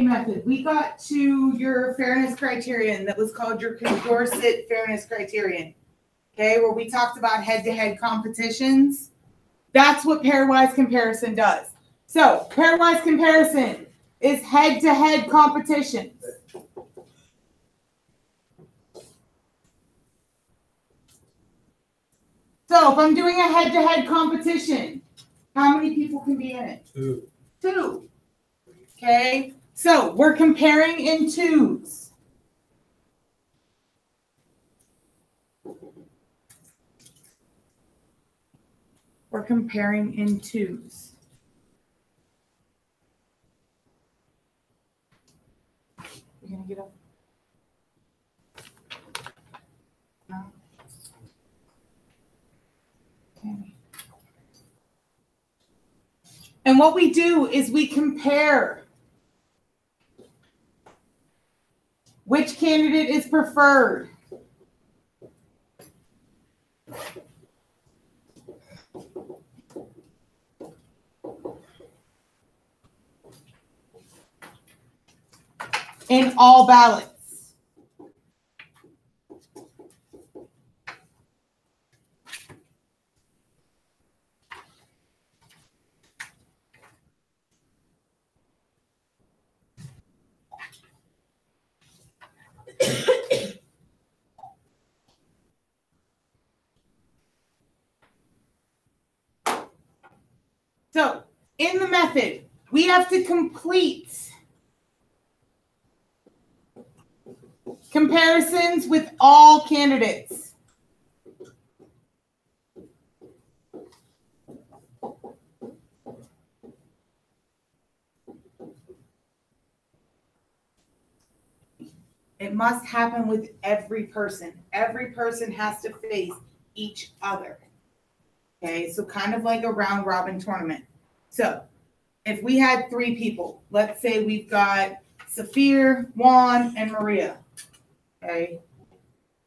method. We got to your fairness criterion that was called your Condorcet fairness criterion. Okay, where we talked about head-to-head competitions. That's what pairwise comparison does. So pairwise comparison is head-to-head competitions. So if I'm doing a head-to-head competition, how many people can be in it? Two. Okay, so we're comparing in twos. We're comparing in twos. You're going to get up? No? Okay. And what we do is we compare which candidate is preferred. In all ballots. So, in the method, we have to complete comparisons with all candidates. It must happen with every person. Every person has to face each other. Okay, so kind of like a round robin tournament. So if we had 3 people, let's say we've got Saphir, Juan, and Maria. Okay,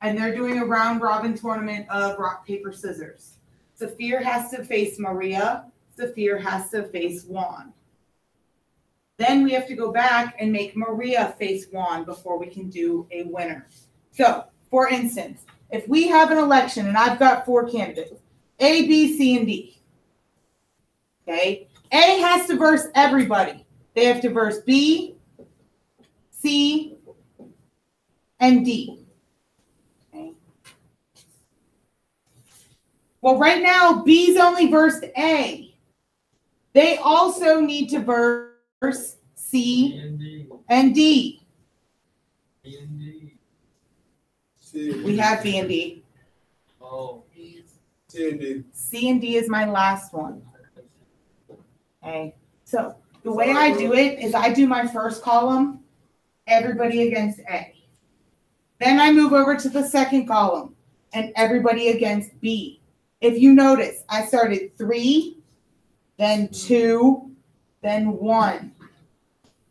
and they're doing a round robin tournament of rock, paper, scissors. Saphir has to face Maria. Saphir has to face Juan. Then we have to go back and make Maria face Juan before we can do a winner. So, for instance, if we have an election and I've got 4 candidates, A, B, C, and D. Okay, A has to verse everybody. They have to verse B, C, and D. Okay. Well, right now, B's only versed A. They also need to verse C and D. We have B and D. Oh. C and D. C and D is my last one. Okay. So the way I do it is I do my first column, everybody against A. Then I move over to the second column and everybody against B. If you notice, I started 3, then 2, then 1.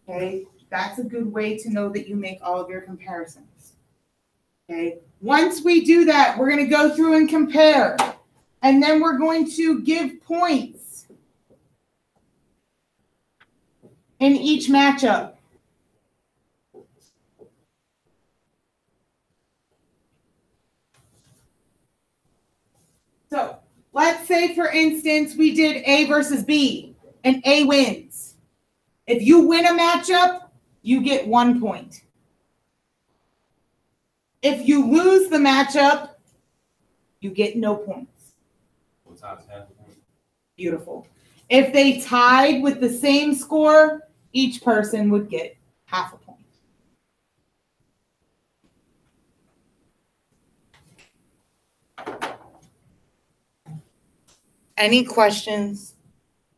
Okay, that's a good way to know that you make all of your comparisons. Okay, once we do that, we're going to go through and compare. And then we're going to give points in each matchup. So let's say, for instance, we did A versus B, and A wins. If you win a matchup, you get 1 point. If you lose the matchup, you get no points. Beautiful. If they tied with the same score, each person would get half a point. Any questions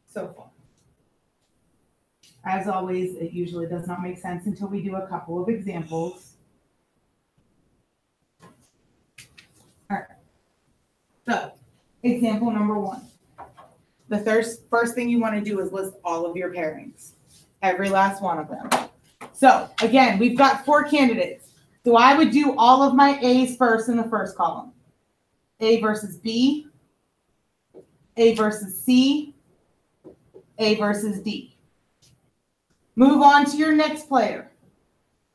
so far? As always, it usually does not make sense until we do a couple of examples. All right. So, example number 1. The first thing you want to do is list all of your pairings, every last one of them. So, again, we've got 4 candidates. So I would do all of my A's first in the first column. A versus B, A versus C, A versus D. Move on to your next player.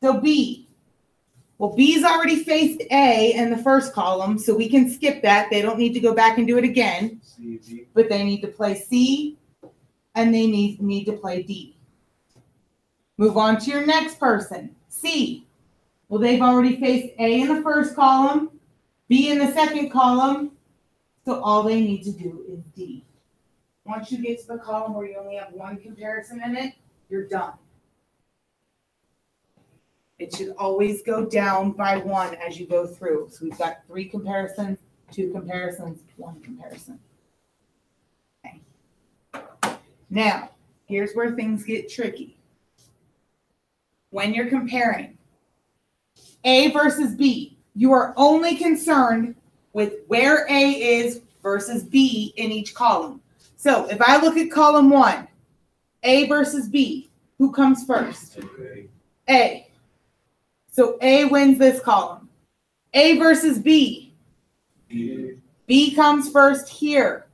So B. Well, B's already faced A in the first column, so we can skip that. They don't need to go back and do it again. C, But they need to play C, and they need to play D. Move on to your next person. C. Well, they've already faced A in the first column, B in the second column, so all they need to do is D. Once you get to the column where you only have one comparison in it, you're done. It should always go down by one as you go through. So we've got 3 comparisons, 2 comparisons, 1 comparison. Okay. Now, here's where things get tricky. When you're comparing A versus B, you are only concerned with where A is versus B in each column. So if I look at column 1, A versus B, who comes first? A. So A wins this column. A versus B. B comes first here.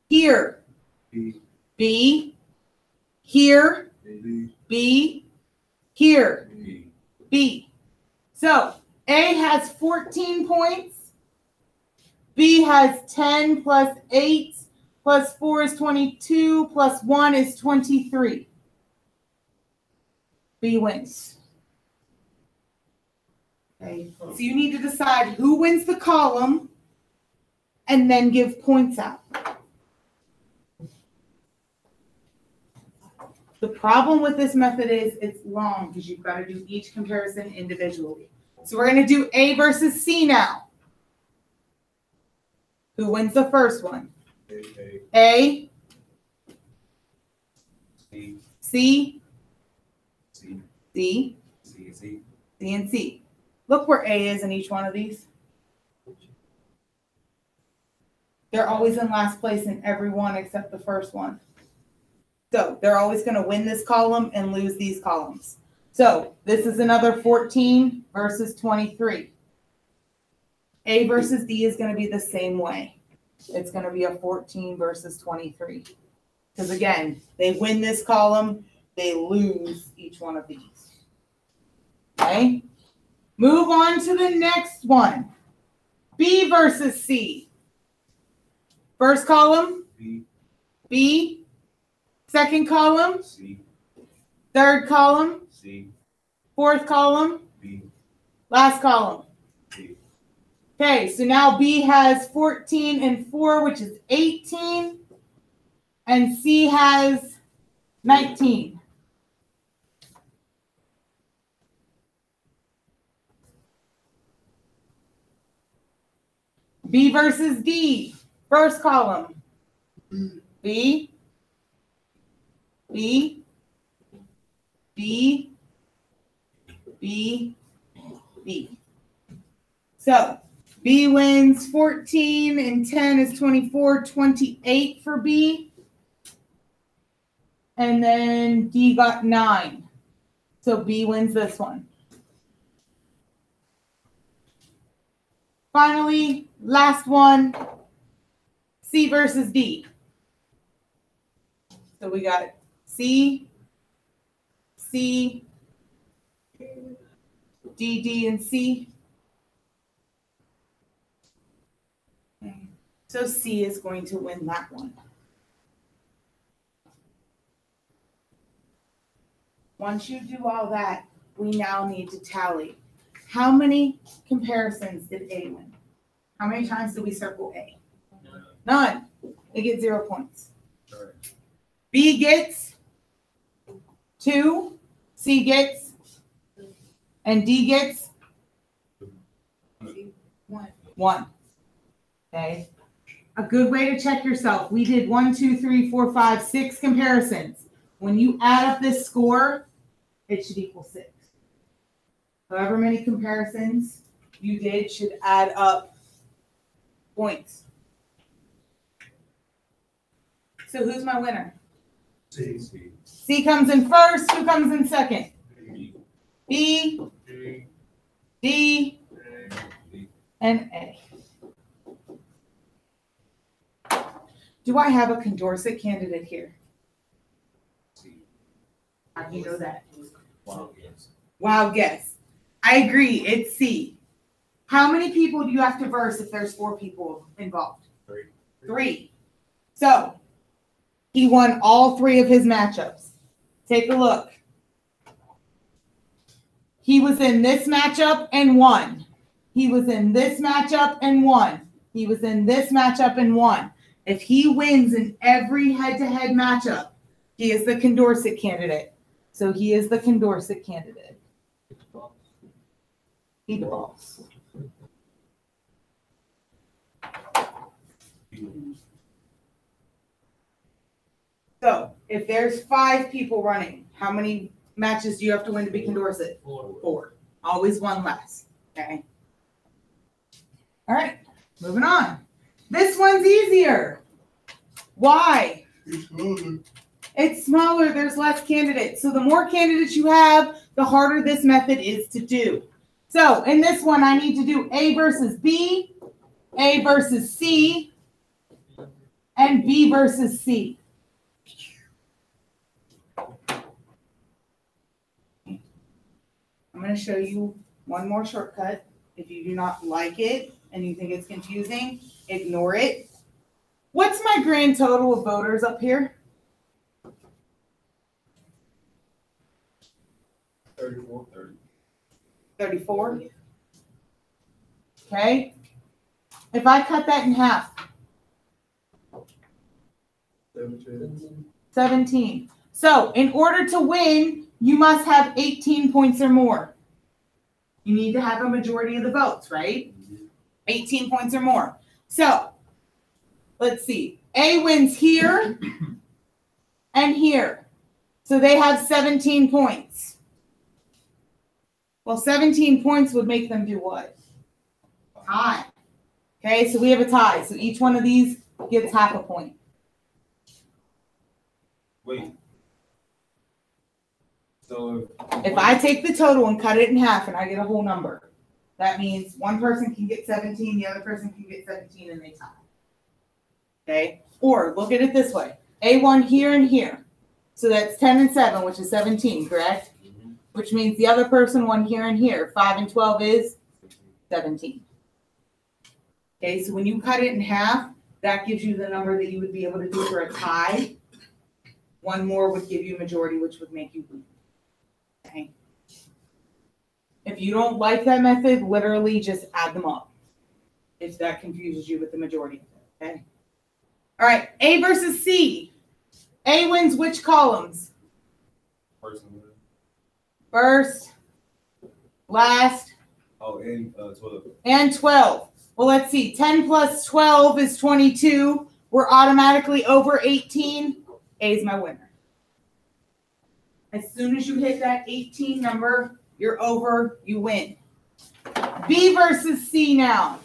Here. B. Here. B. Here. B. So A has 14 points. B has 10 plus 8 plus 4 is 22 plus 1 is 23. B wins. Okay. So you need to decide who wins the column and then give points out. The problem with this method is it's long because you've got to do each comparison individually. So we're going to do A versus C now. Who wins the first one? A. C. D. C and C. Look where A is in each one of these. They're always in last place in every one except the first one. So they're always going to win this column and lose these columns. So this is another 14 versus 23. A versus D is going to be the same way. It's going to be a 14 versus 23. Because again, they win this column, they lose each one of these. Okay? Move on to the next one. B versus C. First column, B. Second column, C. Third column, C. Fourth column, B. Last column. B. Okay, so now B has 14 and 4, which is 18. And C has 19. B versus D. First column. B. B. B. B. B. So B wins 14 and 10 is 24, 28 for B. And then D got 9. So B wins this one. Finally, last one, C versus D. So we got C, C, D, D, and C. Okay. So C is going to win that one. Once you do all that, we now need to tally. How many comparisons did A win? How many times did we circle A? None. They get 0 points. Right. B gets 2, C gets, and D gets 1. Okay. A good way to check yourself. We did 1, 2, 3, 4, 5, 6 comparisons. When you add up this score, it should equal 6. However many comparisons you did should add up points. So who's my winner? C. C comes in first. Who comes in second? B, D, and A. Do I have a Condorcet candidate here? How do you know that? Wild guess. Wild guess. I agree. It's C. How many people do you have to verse if there's 4 people involved? 3. 3. So he won all 3 of his matchups. Take a look. He was in this matchup and won. He was in this matchup and won. He was in this matchup and won. If he wins in every head-to-head matchup, he is the Condorcet candidate. So he is the Condorcet candidate. He the boss. So if there's 5 people running, how many matches do you have to win to be Condorcet? 4. Always one less. Okay. All right. Moving on. This one's easier. Why? It's smaller. There's less candidates. So the more candidates you have, the harder this method is to do. So in this one, I need to do A versus B, A versus C, and B versus C. I'm going to show you one more shortcut. If you do not like it and you think it's confusing, ignore it. What's my grand total of voters up here? 34. 34. Okay. If I cut that in half, 17. So in order to win, you must have 18 points or more. You need to have a majority of the votes, right? 18 points or more. So let's see. A wins here and here. So they have 17 points. Well, 17 points would make them do what? Tie. Okay, so we have a tie. So each one of these gets half a point. Wait. So if I take the total and cut it in half and I get a whole number, that means one person can get 17, the other person can get 17, and they tie. Okay? Or look at it this way. A1 here and here. So that's 10 and 7, which is 17, correct? Mm-hmm. Which means the other person won here and here. 5 and 12 is 17. Okay, so when you cut it in half, that gives you the number that you would be able to do for a tie. One more would give you a majority, which would make you win. Okay. If you don't like that method, literally just add them up. If that confuses you with the majority. Okay. All right. A versus C. A wins which columns? First, last, and 12. And 12. Well, let's see. 10 plus 12 is 22. We're automatically over 18. A is my winner. As soon as you hit that 18 number, you're over, you win. B versus C now.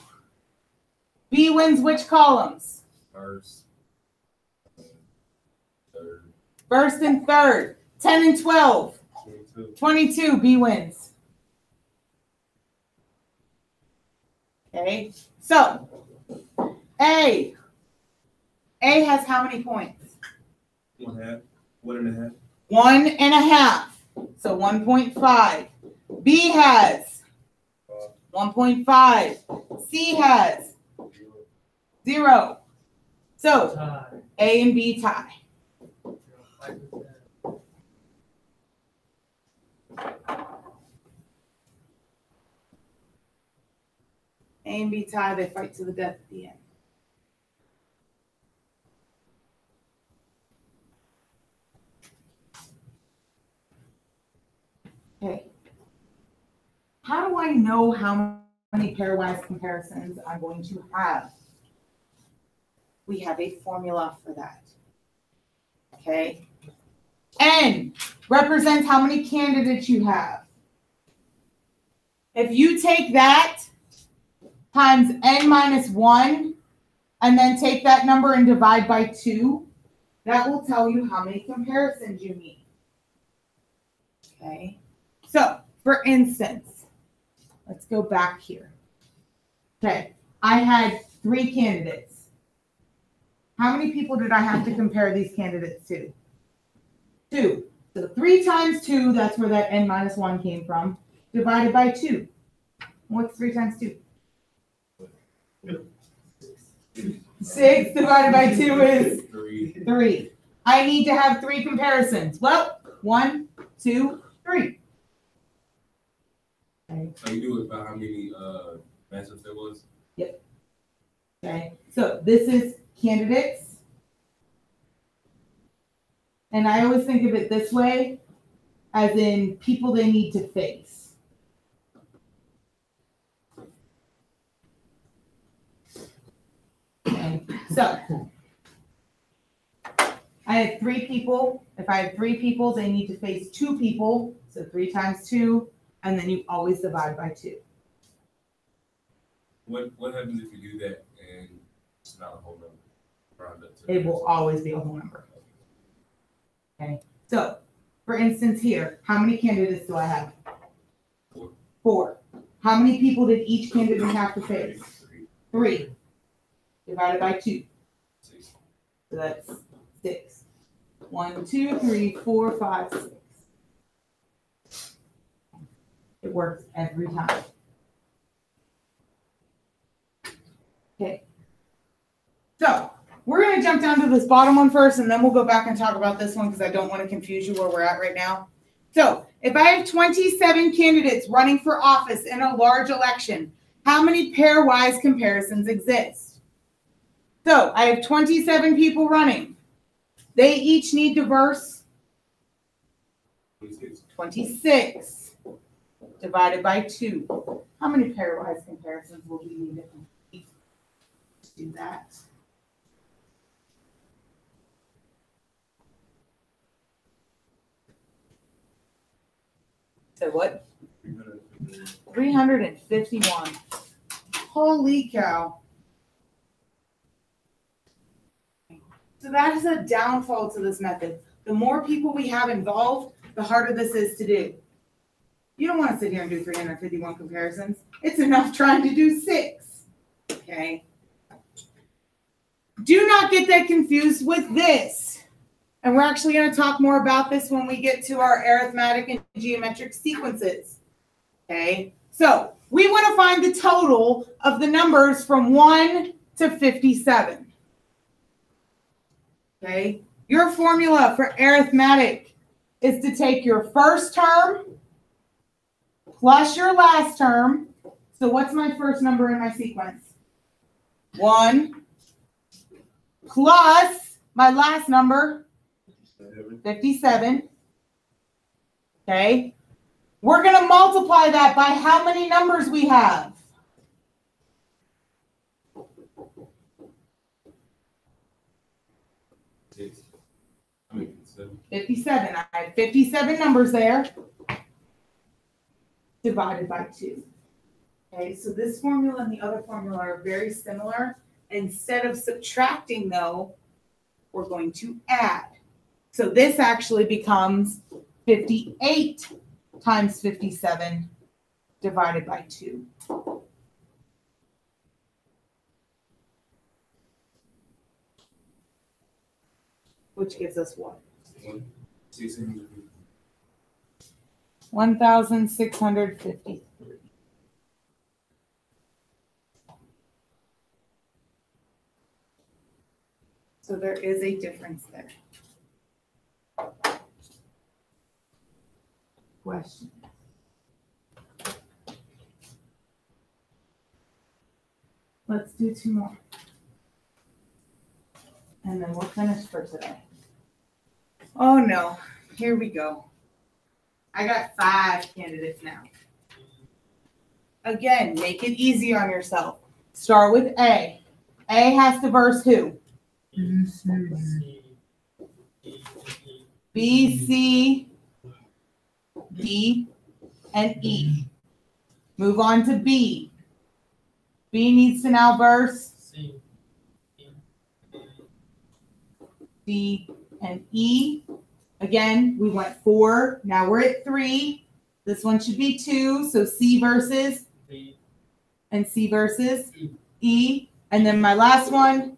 B wins which columns? First, third. First and third. 10 and 12. 22. 22, B wins. Okay, so A. A has how many points? 1.5. 1.5. 1.5. So 1.5. B has 1.5. C has 0. So A and B tie. A and B tie, they fight to the death at the end. Okay. How do I know how many pairwise comparisons I'm going to have? We have a formula for that. Okay. N represents how many candidates you have. If you take that times n minus 1 and then take that number and divide by 2, that will tell you how many comparisons you need. Okay. So, for instance, let's go back here. Okay, I had 3 candidates. How many people did I have to compare these candidates to? 2. So 3 times 2, that's where that n minus 1 came from, divided by 2. What's 3 times 2? 6 divided by 2 is 3. I need to have 3 comparisons. Well, 1, 2, 3. Okay. So you do it by how many matchups there was? Yep. Okay. So this is candidates. And I always think of it this way, as in people they need to face. Okay. So I have 3 people. If I have 3 people, they need to face 2 people. So 3 times 2, and then you always divide by 2. What happens if you do that and it's not a whole number? Round up to It will always be a whole number. Okay. So, for instance here, how many candidates do I have? 4. How many people did each candidate have to face? 3. Divided by 2. 6. So that's 6. 1, 2, 3, 4, 5, 6. It works every time. Okay. So we're going to jump down to this bottom one first, and then we'll go back and talk about this one because I don't want to confuse you where we're at right now. So if I have 27 candidates running for office in a large election, how many pairwise comparisons exist? So I have 27 people running. They each need diverse 26 divided by 2. How many pairwise comparisons will we need to complete? Let's do that. So what? 351. Holy cow. So that is a downfall to this method. The more people we have involved, the harder this is to do. You don't want to sit here and do 351 comparisons. It's enough trying to do 6. Okay. Do not get that confused with this. And we're actually going to talk more about this when we get to our arithmetic and geometric sequences. Okay. So we want to find the total of the numbers from 1 to 57. Okay. Your formula for arithmetic is to take your first term plus your last term. So what's my first number in my sequence? 1 plus my last number, 57. Okay. We're going to multiply that by how many numbers we have. I mean, 7. 57. I have 57 numbers there. Divided by 2. Okay, so this formula and the other formula are very similar. Instead of subtracting, though, we're going to add. So this actually becomes 58 times 57 divided by 2. Which gives us what? 1,653. So there is a difference there. Question. Let's do 2 more. And then we'll finish for today. Oh no, here we go. I got 5 candidates now. Again, make it easy on yourself. Start with A. A has to verse who? B, C, D, and E. Move on to B. B needs to now verse D and E. Again, we went 4. Now we're at 3. This one should be 2. So C versus and C versus E. And then my last one,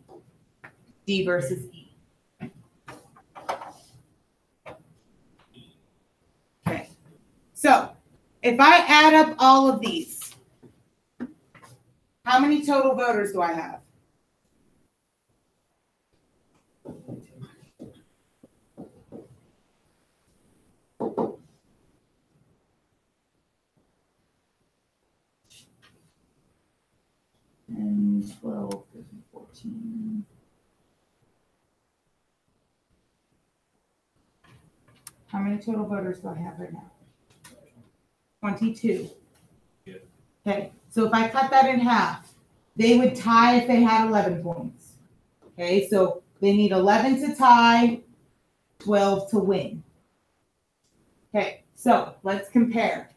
D versus E. So if I add up all of these, how many total voters do I have? And 12, 13, 14. How many total voters do I have right now? 22. Yeah. Okay, so if I cut that in half, they would tie if they had 11 points. Okay, so they need 11 to tie, 12 to win. Okay, so let's compare.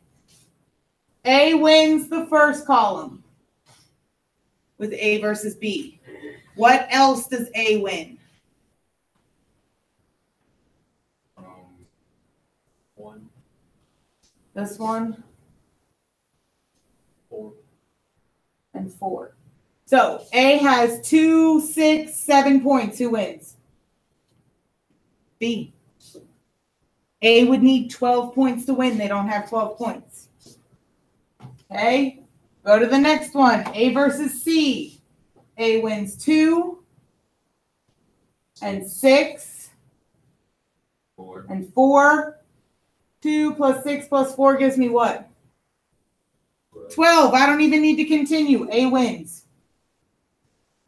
A wins the first column with A versus B. What else does A win? 1, This one 4. and 4. So A has 2, 6, 7 points. Who wins? B. A would need 12 points to win. They don't have 12 points. Okay, go to the next one. A versus C. A wins 2 and 6 4. and 4. 2 plus 6 plus 4 gives me what? 12. I don't even need to continue. A wins.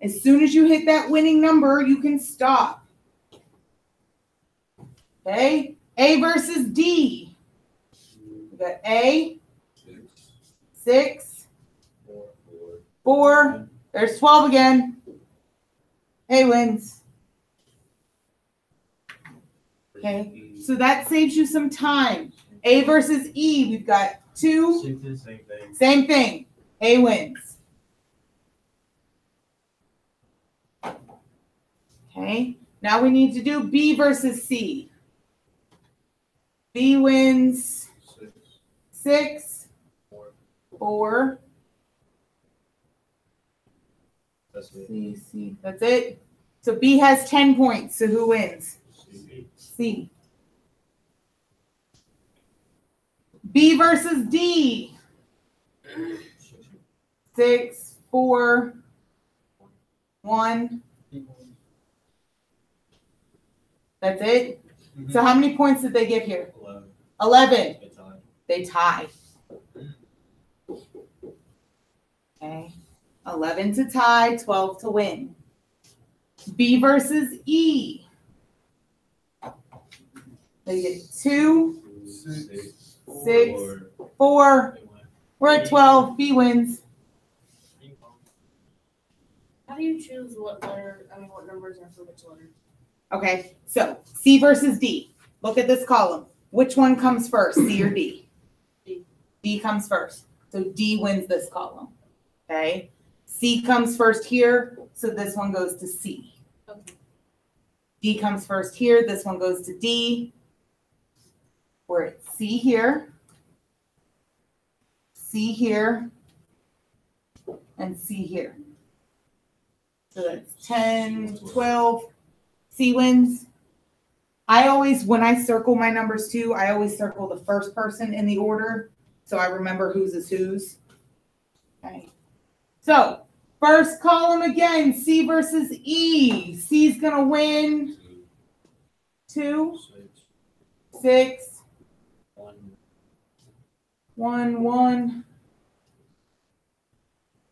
As soon as you hit that winning number, you can stop. Okay, A versus D. We got A, 6, 4. There's 12 again. A wins. Okay, so that saves you some time. A versus E, we've got 2. Same thing. Same thing. A wins. Okay, now we need to do B versus C. B wins 6, 4. That's it. C. That's it. So B has 10 points. So who wins? C. B versus D. 6, 4, 1. That's it. So how many points did they get here? 11. They tie. Okay. 11 to tie, 12 to win. B versus E. They get 2, 6, 4. We're at 12. B wins. How do you choose what numbers are for which letter? Okay, so C versus D. Look at this column. Which one comes first, C or D? D. D comes first. So D wins this column. Okay. C comes first here, so this one goes to C. Okay. D comes first here, this one goes to D. We're at C here, C here, and C here. So that's 10, 12. C wins. I always, when I circle my numbers too, I always circle the first person in the order, so I remember whose is whose. Okay. So first column again, C versus E. C's gonna win 2, 6, 1, 1.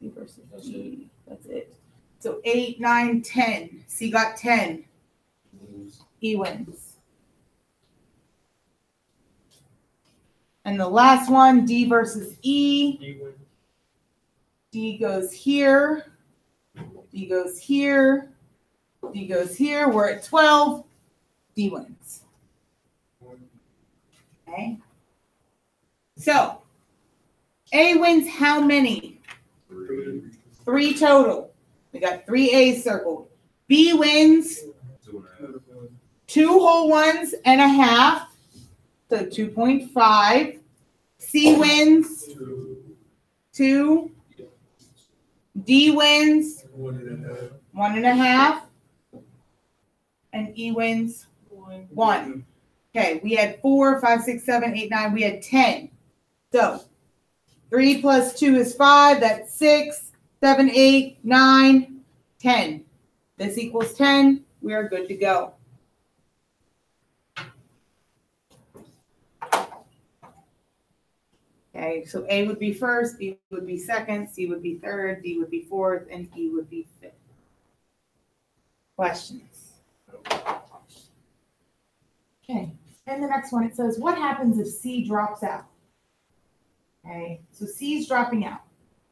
C versus E. That's it. So 8, 9, 10. C got 10. E wins. And the last one, D versus E. D goes here. D goes here. D goes here. We're at 12. D wins. Okay. So A wins how many? 3 total. We got 3 A's circled. B wins 2 whole ones and a half. So 2.5. C wins 2. D wins 1.5. And E wins 1. Okay, we had 4, 5, 6, 7, 8, 9. We had 10. So 3 plus 2 is 5. That's 6, 7, 8, 9, 10. This equals 10. We are good to go. Okay, so A would be first, B would be second, C would be third, D would be fourth, and E would be fifth. Questions? Okay, and the next one, it says, what happens if C drops out? Okay, so C is dropping out,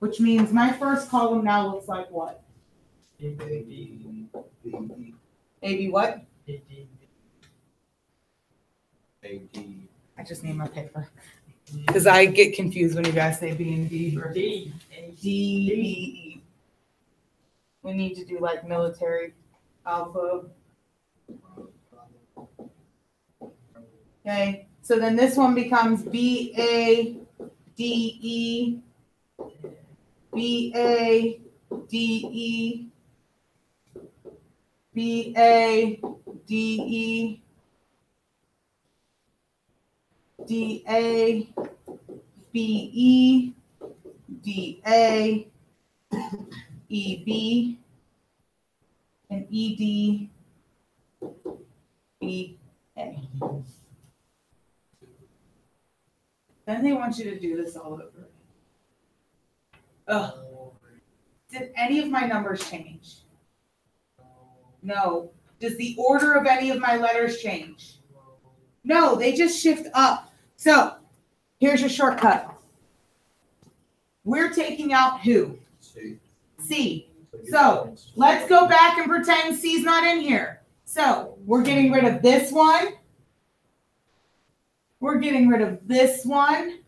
which means my first column now looks like what? A, B, A, B, what? A, D, A, D. I just need my paper. Because I get confused when you guys say B and D. or D. A, D, B, E. We need to do like military alpha. Okay, so then this one becomes B, A, D, E, B, A, D, E, B, A, D, E, D, A, B, E, D, A, E, B, and E, D, B, A. Then they want you to do this all over. Ugh. Did any of my numbers change? No. Does the order of any of my letters change? No, they just shift up. So here's your shortcut. We're taking out who? C. So let's go back and pretend C's not in here. So we're getting rid of this one. We're getting rid of this one,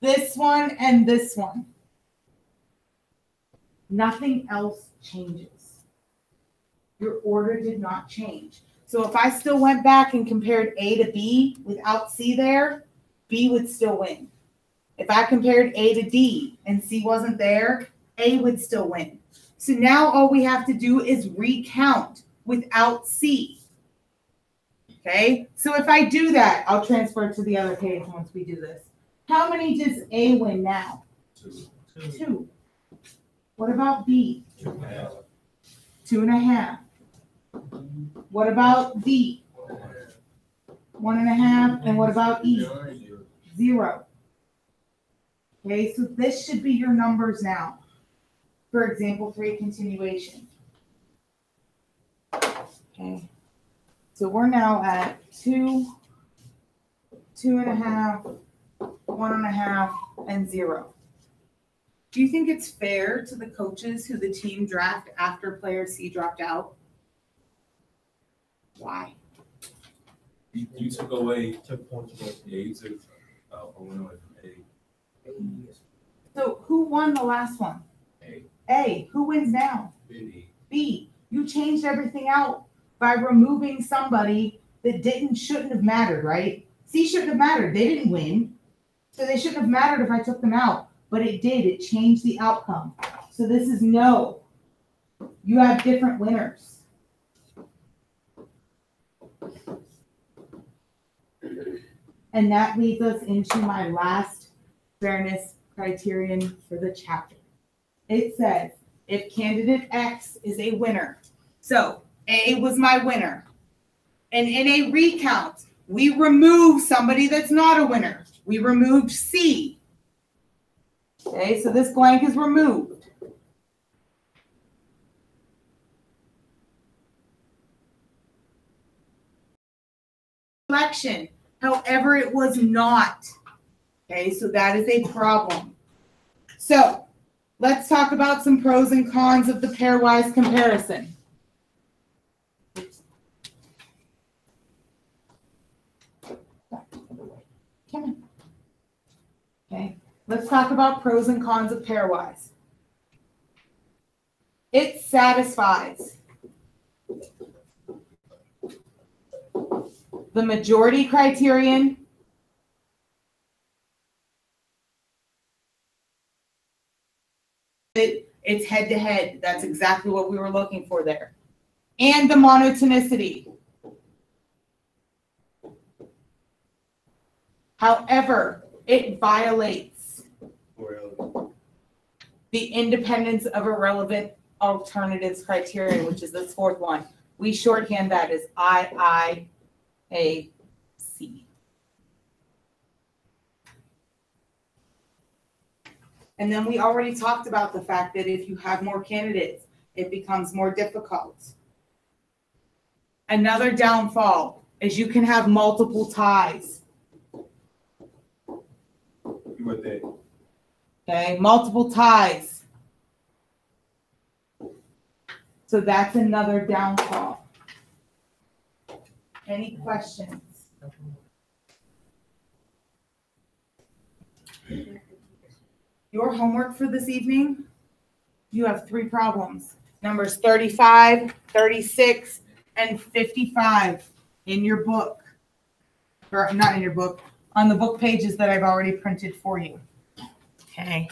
and this one. Nothing else changes. Your order did not change. So if I still went back and compared A to B without C there, B would still win. If I compared A to D and C wasn't there, A would still win. So now all we have to do is recount without C. Okay, so if I do that, I'll transfer to the other page once we do this. How many does A win now? 2. What about B? 2.5. What about D? 1.5. And what about E? 0. Okay, so this should be your numbers now. For example, 3 continuation. Okay. So we're now at 2, 2.5, 1.5, and 0. Do you think it's fair to the coaches who the team draft after player C dropped out? Why? You took away. Took points away. Yeah, you took one away from A. So who won the last one? A. A. Who wins now? B. B. You changed everything out by removing somebody that shouldn't have mattered, right? C shouldn't have mattered. They didn't win. So they shouldn't have mattered if I took them out. But it did. It changed the outcome. So this is no. You have different winners. And that leads us into my last fairness criterion for the chapter. It says, if candidate X is a winner, so A was my winner, and in a recount, we remove somebody that's not a winner. We removed C. Okay, so this blank is removed. Selection, however, it was not. Okay, so that is a problem. So let's talk about some pros and cons of the pairwise comparison. Come on. Okay, let's talk about pros and cons of pairwise. It satisfies the majority criterion, it's head to head. That's exactly what we were looking for there. And the monotonicity. However, it violates Well, the independence of irrelevant alternatives criteria, which is this fourth one. We shorthand that as IIAC. And then we already talked about the fact that if you have more candidates, it becomes more difficult. Another downfall is you can have multiple ties. What that? Okay, multiple ties. So that's another downfall. Any questions? Your homework for this evening, you have 3 problems. Numbers 35, 36, and 55 in your book. Or not in your book, on the book pages that I've already printed for you. Okay.